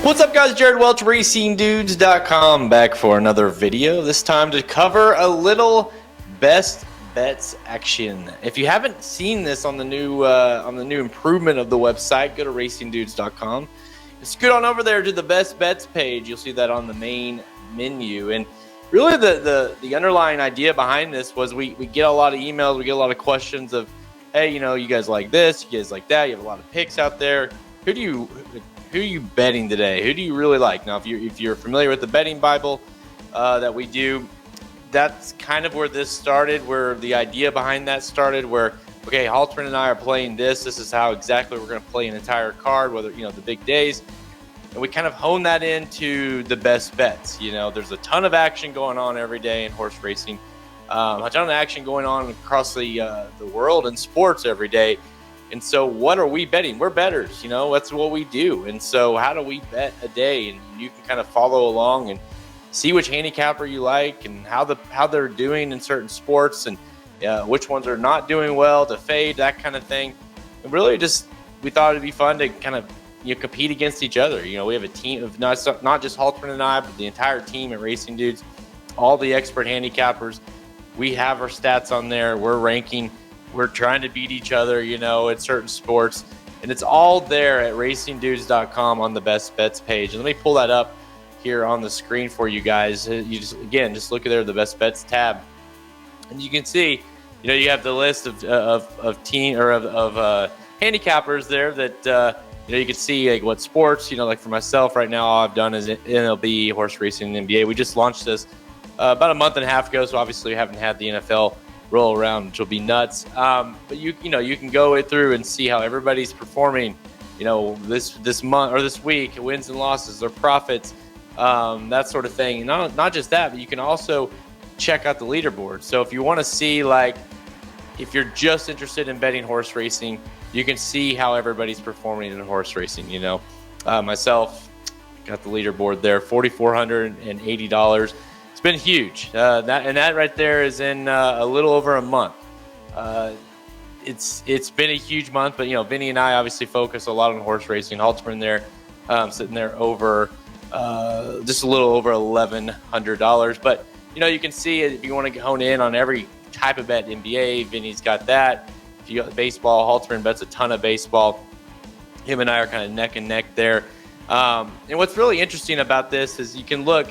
What's up, guys? Jared Welch, RacingDudes.com, back for another video. This time to cover a little best bets action. If you haven't seen this on the new improvement of the website, go to RacingDudes.com. Just scoot on over there to the best bets page. You'll see that on the main menu. And really, the underlying idea behind this was we get a lot of emails, we get a lot of questions of, hey, you guys like this, you guys like that, you have a lot of picks out there. Who are you betting today? Who do you really like? Now, if you're familiar with the betting Bible that we do, that's kind of where this started, where the idea behind that started, where, okay, Haltman and I are playing this. This is how exactly we're going to play an entire card, whether, the big days. And we kind of hone that into the best bets. There's a ton of action going on every day in horse racing, a ton of action going on across the world in sports every day. And so what are we betting? We're bettors, that's what we do. And so how do we bet a day? And you can kind of follow along and see which handicapper you like and how they're doing in certain sports and which ones are not doing well, to fade, that kind of thing. And really we thought it'd be fun to kind of compete against each other. We have a team of not just Haltman and I, but the entire team at Racing Dudes, all the expert handicappers. We have our stats on there. We're ranking. We're trying to beat each other, at certain sports. And it's all there at racingdudes.com on the best bets page. And let me pull that up here on the screen for you guys. You just look at there, the best bets tab. And you can see, you have the list of team or of handicappers there that, you can see like what sports, like for myself right now, all I've done is MLB, horse racing, and NBA. We just launched this about a month and a half ago. So obviously we haven't had the NFL roll around, which will be nuts. But you can go through and see how everybody's performing, this month or this week, wins and losses, their profits, that sort of thing. And not just that, but you can also check out the leaderboard. So if you want to see, like, if you're just interested in betting horse racing, you can see how everybody's performing in horse racing. Myself got the leaderboard there, $4,480. It's been huge. That right there is in a little over a month. It's been a huge month, but Vinny and I obviously focus a lot on horse racing. Haltman there, sitting there over just a little over $1,100. But you can see if you want to hone in on every type of bet. NBA, Vinny's got that. If you got baseball, Haltman bets a ton of baseball. Him and I are kind of neck and neck there. And what's really interesting about this is you can look.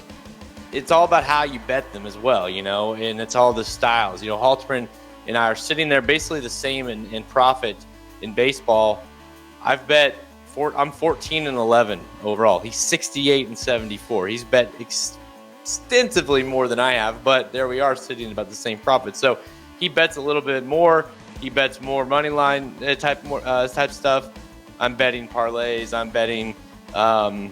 It's all about how you bet them as well, and it's all the styles. Haltman and I are sitting there basically the same in profit in baseball. I'm 14-11 overall. He's 68-74. He's bet extensively more than I have, but there we are sitting about the same profit. So he bets a little bit more. He bets more money line type stuff. I'm betting parlays. I'm betting, like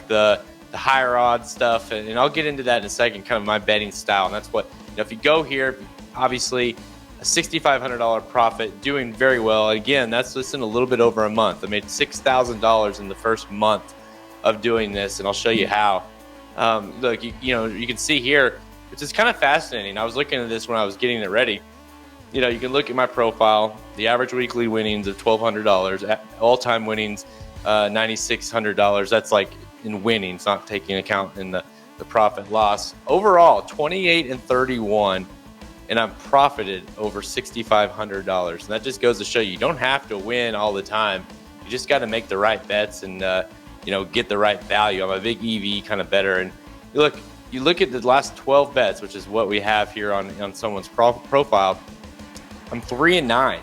the higher odds stuff, and I'll get into that in a second, kind of my betting style. And that's what, if you go here, obviously a $6,500 profit, doing very well. Again, that's just in a little bit over a month. I made $6,000 in the first month of doing this, and I'll show you how. Look, you can see here, which is kind of fascinating. I was looking at this when I was getting it ready. You can look at my profile, the average weekly winnings of $1,200, all-time winnings $9,600. That's like in winnings, not taking account in the profit loss. Overall, 28-31, and I'm profited over $6,500. And that just goes to show you don't have to win all the time. You just got to make the right bets and get the right value. I'm a big EV kind of bettor. And you look at the last 12 bets, which is what we have here on someone's profile. I'm 3-9,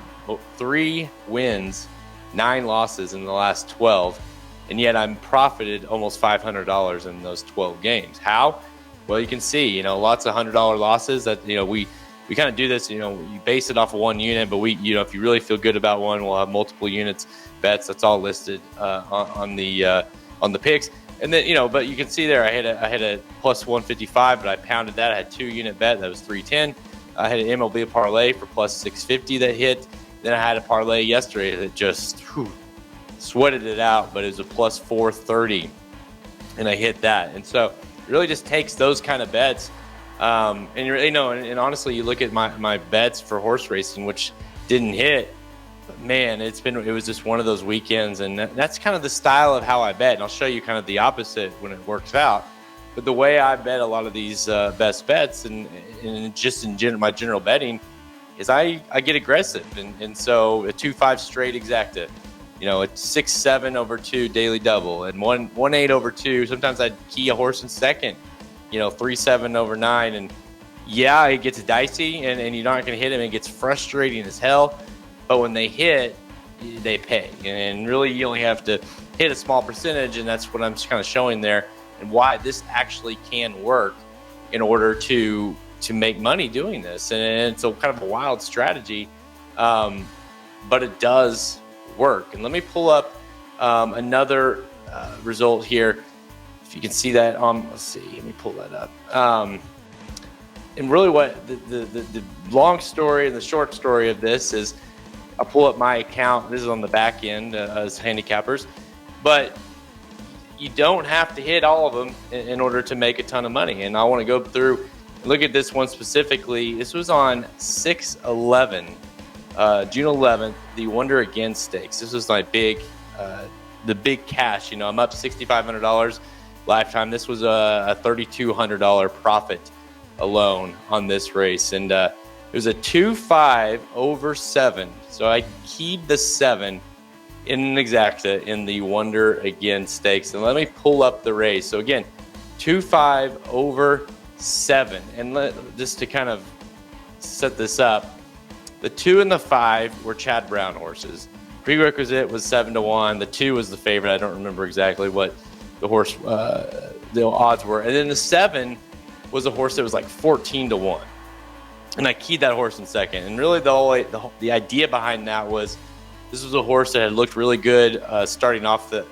3 wins, 9 losses in the last 12. And yet I'm profited almost $500 in those 12 games. How? Well, you can see, lots of $100 losses that, we kind of do this, you base it off of one unit, but we, if you really feel good about one, we'll have multiple units, bets, that's all listed on the picks. And then, but you can see there, I had a plus 155, but I pounded that. I had 2-unit bet, that was 310. I had an MLB parlay for plus 650 that hit. Then I had a parlay yesterday that just sweated it out, but it was a plus 430, and I hit that. And so it really just takes those kind of bets. And honestly, you look at my bets for horse racing, which didn't hit. Man, it was just one of those weekends, and that's kind of the style of how I bet. And I'll show you kind of the opposite when it works out. But the way I bet a lot of these best bets, and just in my general betting, is I get aggressive, and so a 2-5 straight exacta, you know, a 6-7 over 2 daily double, and 1-8 over 2. Sometimes I'd key a horse in second, you know, 3-7 over 9, and yeah, it gets dicey, and you're not going to hit him. It gets frustrating as hell. But when they hit, they pay. And really, you only have to hit a small percentage, and that's what I'm just kind of showing there, and why this actually can work in order to make money doing this. And it's a kind of a wild strategy, but it does work. And let me pull up another result here. If you can see that, let's see. Let me pull that up. And really, what the long story and the short story of this is, I'll pull up my account. This is on the back end as handicappers, but you don't have to hit all of them in order to make a ton of money. And I want to go through and look at this one specifically. This was on 6/11, June 11th, the Wonder Again Stakes. This was my the big cash. You know, I'm up $6,500 lifetime. This was a $3,200 profit alone on this race, and it was a 2-5 over 7. So I keyed the 7 in an exacta in the Wonder Again Stakes. And let me pull up the race. So again, 2-5 over 7. And just to kind of set this up, the 2 and the 5 were Chad Brown horses. Prerequisite was 7-1. The 2 was the favorite. I don't remember exactly what the horse the odds were. And then the 7 was a horse that was like 14-1. And I keyed that horse in second. And really the idea behind that was, this was a horse that had looked really good starting off the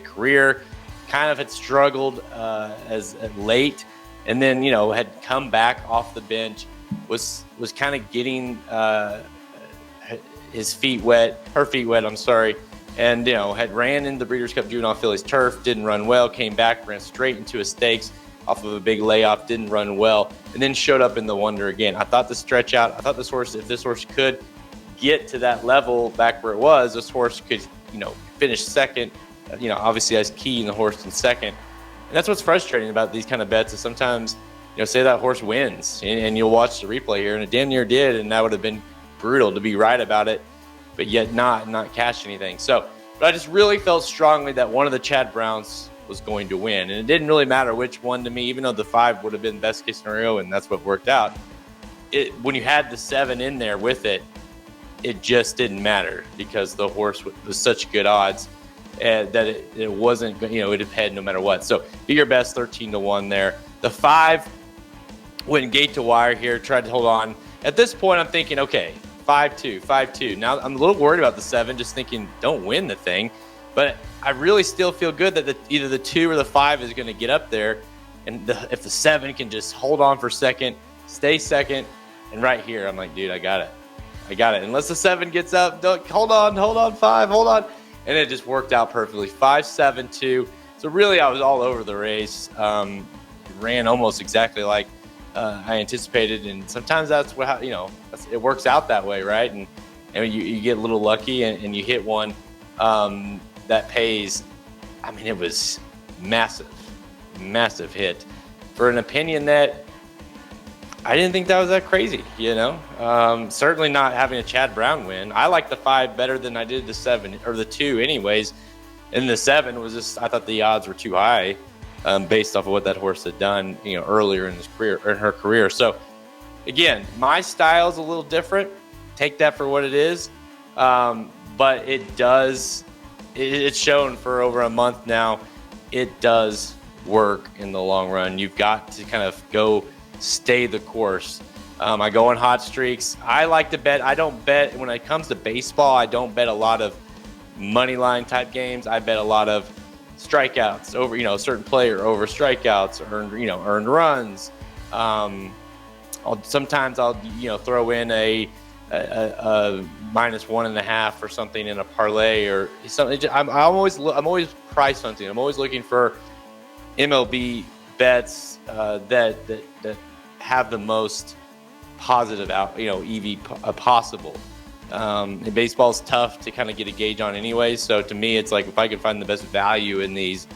career, kind of had struggled as late, and then, you know, had come back off the bench, was kind of getting her feet wet, I'm sorry, and, you know, had ran in the Breeders' Cup Juvenile Fillies turf, didn't run well, came back, ran straight into a stakes off of a big layoff, didn't run well, and then showed up in the Wonder Again. I thought the stretch out, I thought this horse, if this horse could get to that level back where it was, this horse could, you know, finish second. You know, obviously I was keying the horse in second. And that's what's frustrating about these kind of bets, is sometimes, you know, say that horse wins and you'll watch the replay here, and it damn near did, and that would have been brutal to be right about it, but yet not cash anything. So, but I just really felt strongly that one of the Chad Browns was going to win, and it didn't really matter which one to me, even though the 5 would have been best case scenario, and that's what worked out. When you had the 7 in there with it, it just didn't matter, because the horse was such good odds, and that it wasn't, you know, it'd head no matter what. So be your best 13-1 there. The 5 went gate to wire here, tried to hold on. At this point, I'm thinking, okay, 5-2. Now I'm a little worried about the 7, just thinking, don't win the thing. But I really still feel good that either the 2 or the 5 is going to get up there. And if the 7 can just hold on for second, stay second, and right here, I'm like, dude, I got it. Unless the 7 gets up, hold on, 5, hold on. And it just worked out perfectly. 5-7-2. So really, I was all over the race. Ran almost exactly like I anticipated. And sometimes that's what, you know, it works out that way, right? And you get a little lucky and you hit one that pays. I mean, it was massive hit for an opinion that I didn't think that was that crazy, you know. Certainly not having a Chad Brown win. I like the 5 better than I did the 7 or the 2 anyways. And the 7 was just, I thought the odds were too high based off of what that horse had done, you know, earlier in his career, or in her career. So again, my style is a little different. Take that for what it is. But it's shown for over a month now. It does work in the long run. You've got to kind of stay the course. I go on hot streaks. I like to bet. I don't bet when it comes to baseball. I don't bet a lot of money line type games. I bet a lot of strikeouts over, you know, a certain player over strikeouts, earned runs. Sometimes I'll throw in a -1.5 or something in a parlay or something. I'm always price hunting. I'm always looking for MLB bets that have the most positive EV possible. And baseball's tough to kind of get a gauge on anyway. So to me, it's like if I could find the best value in these,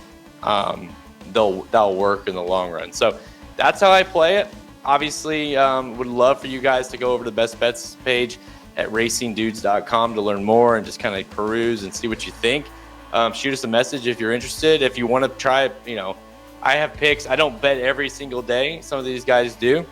they'll work in the long run. So that's how I play it. Obviously, would love for you guys to go over to the best bets page at racingdudes.com to learn more and just kind of peruse and see what you think. Shoot us a message if you're interested. If you want to try, I have picks. I don't bet every single day. Some of these guys do.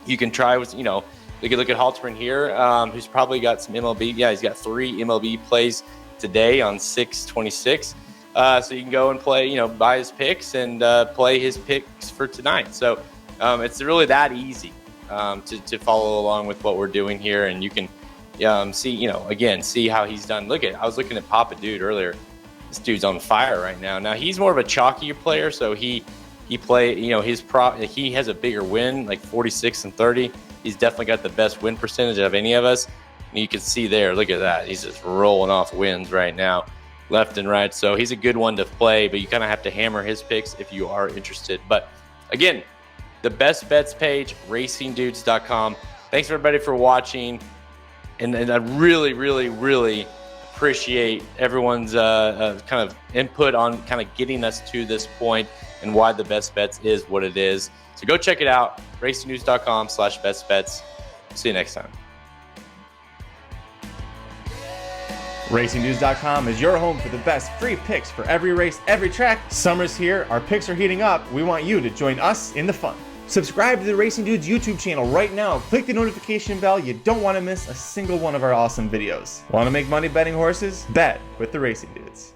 You can try with, you can look at Halterman here, who's probably got some MLB. Yeah, he's got 3 MLB plays today on 6/26. So you can go and play, buy his picks and play his picks for tonight. So it's really that easy to follow along with what we're doing here. And you can see, again, see how he's done. I was looking at Papa Dude earlier. This dude's on fire right now. Now, he's more of a chalkier player, so he has a bigger win, like 46-30. He's definitely got the best win percentage of any of us. And you can see there, look at that. He's just rolling off wins right now, left and right. So he's a good one to play, but you kind of have to hammer his picks if you are interested. But again, the best bets page, racingdudes.com. Thanks everybody for watching. And I really, really, really appreciate everyone's kind of input on kind of getting us to this point and why the best bets is what it is. So go check it out, racingdudes.com/bestbets. See you next time. RacingNews.com is your home for the best free picks for every race, every track. Summer's here, our picks are heating up. We want you to join us in the fun. Subscribe to the Racing Dudes YouTube channel right now. Click the notification bell. You don't want to miss a single one of our awesome videos. Want to make money betting horses? Bet with the Racing Dudes.